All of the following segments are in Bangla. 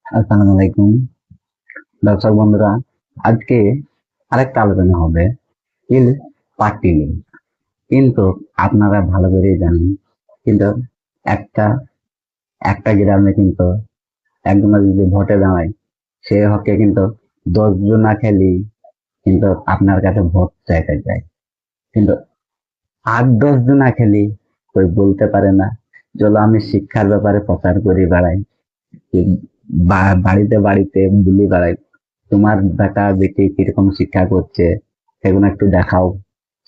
আসসালামু আলাইকুম দর্শক বন্ধুরা। আজকে আরেকটা আলোচনা হবে ইল পার্টি নিয়ে। কিন্তু আপনারা ভালো করেই জানেন, কিন্তু একটা একটা গ্রামে কিন্তু একজনের যদি ভোটে দাঁড়ায়, সে হকে কিন্তু 10 জন না খেলি কিন্তু আপনার কাছে ভোট চাইতে যায়। কিন্তু 8-10 জন না খেলি কেউ বলতে পারে না, চলো আমি শিক্ষার ব্যাপারে প্রচার করি বেড়াই, বাড়িতে বাড়িতে বুলি বেড়াই, তোমার বেটা বেটি কিরকম শিক্ষা করছে সেগুলো একটু দেখাও,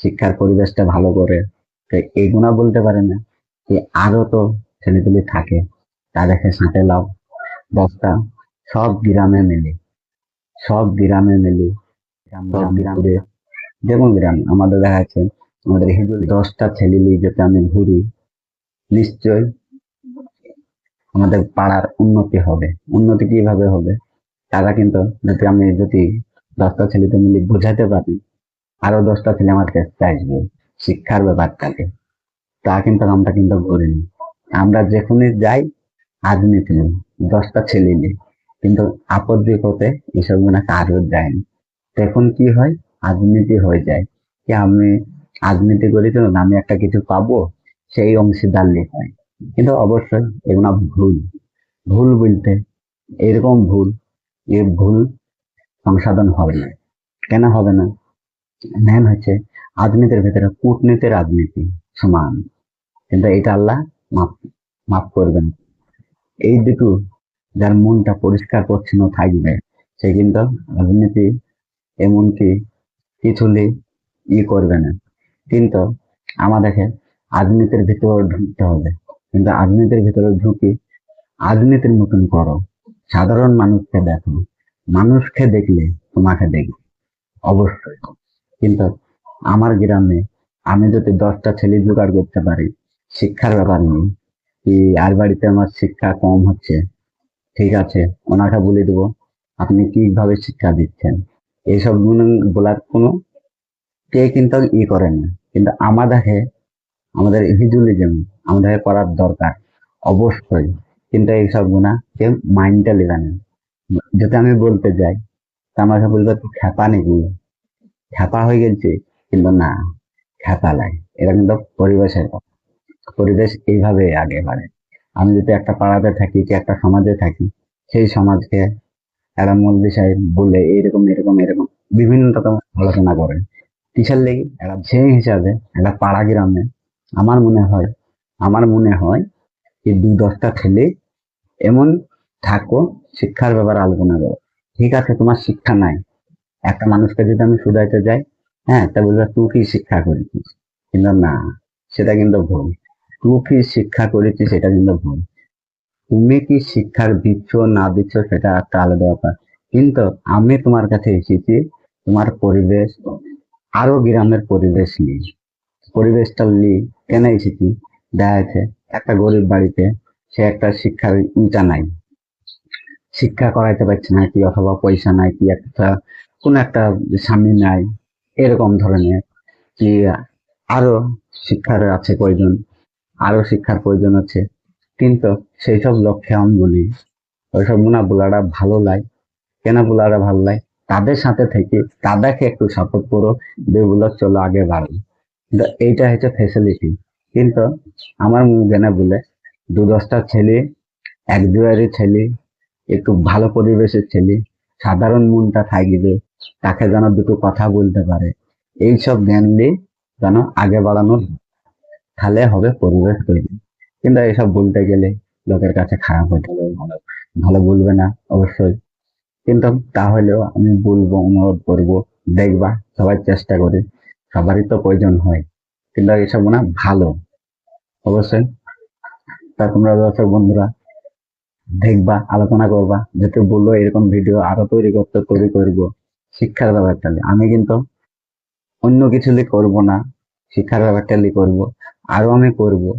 শিক্ষার পরিবেশটা ভালো করে। তো এইগুলা বলতে পারে না যে আরো তো ছেলেপুলে থাকে, তাদেরকে সাথে লাও 10টা, সব গ্রামে মিলে, সব গ্রামে মিলে, সব গ্রামে, যেমন গ্রাম আমাদের দেখা যাচ্ছে, আমাদের হিন্দু 10টা ছেলে নিয়ে যেতে আমি ঘুরি, নিশ্চয় আমাদের পাড়ার উন্নতি হবে। উন্নতি কিভাবে হবে? তারা কিন্তু যদি 10টা ছেলেকে মিলে বোঝাতে পারি, আরো 10টা ছেলে আমার কাছে আসবে শিক্ষার ব্যাপারটাকে। তা কিন্তু আমরা কিন্তু করিনি। আমরা যেখানে যাই রাজনীতি নেই, 10টা ছেলে নেই, কিন্তু আপদ বিপদে এসব গুলো কারো যায়নি। তখন কি হয়? রাজনীতি হয়ে যায় কি আমি রাজনীতি করি তো আমি একটা কিছু পাবো, সেই অংশীদার হয়। কিন্তু অবশ্যই এগুলো ভুল। ভুল বলতে এরকম ভুল, এ ভুল সংশোধন হবে না। কেন হবে না? মেন হচ্ছে রাজনীতির ভেতরে কূটনীতি রাজনীতি সমান, কিন্তু এটা আল্লাহ মাফ মাফ করবেন। এই দুটো যার মনটা পরিষ্কার পরিচ্ছন্ন থাকবে, সে কিন্তু রাজনীতি এমনকি কিছুলি করবে না। কিন্তু আমাদেরকে রাজনীতির ভিতরে ঢুকতে হবে, কিন্তু রাজনীতির ভিতরে ঢুকি রাজনীতির মতন করো, সাধারণ মানুষকে দেখো, মানুষকে দেখলে তোমাকে দেখবে অবশ্যই। কিন্তু আমার গ্রামে আমি যদি 10টা ছেলে জোগাড় করতে পারি, শিক্ষার ব্যাপার নেই কি, আর বাড়িতে আমার শিক্ষা কম হচ্ছে, ঠিক আছে, ওনাকে বলে দেবো আপনি কিভাবে শিক্ষা দিচ্ছেন, এইসব গুণ বলার কোনো কে কিন্তু করে না। কিন্তু আমাদের হিজুলিজম আমাদের করার দরকার অবশ্যই। কিন্তু এইসব গুণা কেউ মাইন্ডটা লেগে না। যদি আমি বলতে যাই, তা আমাকে বলবে তুই খ্যাপা নাকি, খ্যাপা হয়ে গেছে। কিন্তু না, খ্যাপা লাই, এটা কিন্তু পরিবেশের কথা। পরিবেশ এইভাবে আগে বাড়ে। আমি যদি একটা পাড়াতে থাকি কি একটা সমাজে থাকি, সেই সমাজকে একটা মৌলবী সাহেব বলে এরকম এরকম এরকম বিভিন্ন রকম আলোচনা করে, কিসের লেগে একটা সেই হিসাবে একটা পাড়া গ্রামে আমার মনে হয় আমার মনে হয় যে 2-10টা ছেলে এমন থাকো, শিক্ষার ব্যাপারে আলোচনা করো। ঠিক আছে, তোমার শিক্ষা নাই, একটা মানুষকে যদি আমি শুধাইতে যাই, হ্যাঁ, তা বলবে তুই কি শিক্ষা করেছিস, কিন্তু না, সেটা কিন্তু ভুল। তুই কি শিক্ষা করেছিস সেটা কিন্তু ভুল। তুমি কি শিক্ষা দিচ্ছ না দিচ্ছ সেটা একটা আলাদা ব্যাপার। কিন্তু আমি তোমার কাছে এসেছি তোমার পরিবেশ, আরো গ্রামের পরিবেশ নিয়ে, পরিবেশটা নিয়ে কেন এসেছি? দেখা যাচ্ছে একটা গরিব বাড়িতে সে একটা শিক্ষার ইটা নাই, শিক্ষা করাইতে পারছে না কি, অথবা পয়সা নাই কি, একটা কোন একটা স্বামী নাই, এরকম ধরনের কি, আরো শিক্ষার আছে প্রয়োজন, আরো শিক্ষার প্রয়োজন আছে। কিন্তু সেই সব লক্ষ্যে আমি বলি ওইসব গুণা বলাটা ভালো লাগে। কেন বলাটা ভালো লাগে? তাদের সাথে থেকে তাদেরকে একটু সাপোর্ট করো, যেগুলো চলো আগে বাড়ো। কিন্তু এইটা হচ্ছে ফেসিলিটি। কিন্তু আমার জেনে বলে 2-10টা ছেলে, এক দুয়ারি ছেলে, একটু ভালো পরিবেশের ছেলে, সাধারণ মনটা থাকবে, তাকে যেন দুটো কথা বলতে পারে, এইসব জ্ঞান দিয়ে যেন আগে বাড়ানোর, তাহলে হবে পরিবেশ তৈরি। কিন্তু এইসব বলতে গেলে লোকের কাছে খারাপ হতে হবে, ভালো ভালো বলবে না অবশ্যই। কিন্তু তাহলেও আমি বলবো, অনুরোধ করবো, দেখবা সবাই চেষ্টা করে, সবারই তো প্রয়োজন হয়, কিন্তু এইসব না ভালো অবশ্যই। তা তোমরা দর্শক বন্ধুরা দেখবা, আলোচনা করবা, যেতে বললো এরকম ভিডিও আরো তৈরি করবো শিক্ষার ব্যাপারটা নিয়ে। আমি কিন্তু অন্য কিছু নিয়ে করবো না, শিক্ষার ব্যাপারটা নিয়ে করবো, আরো আমি করবো।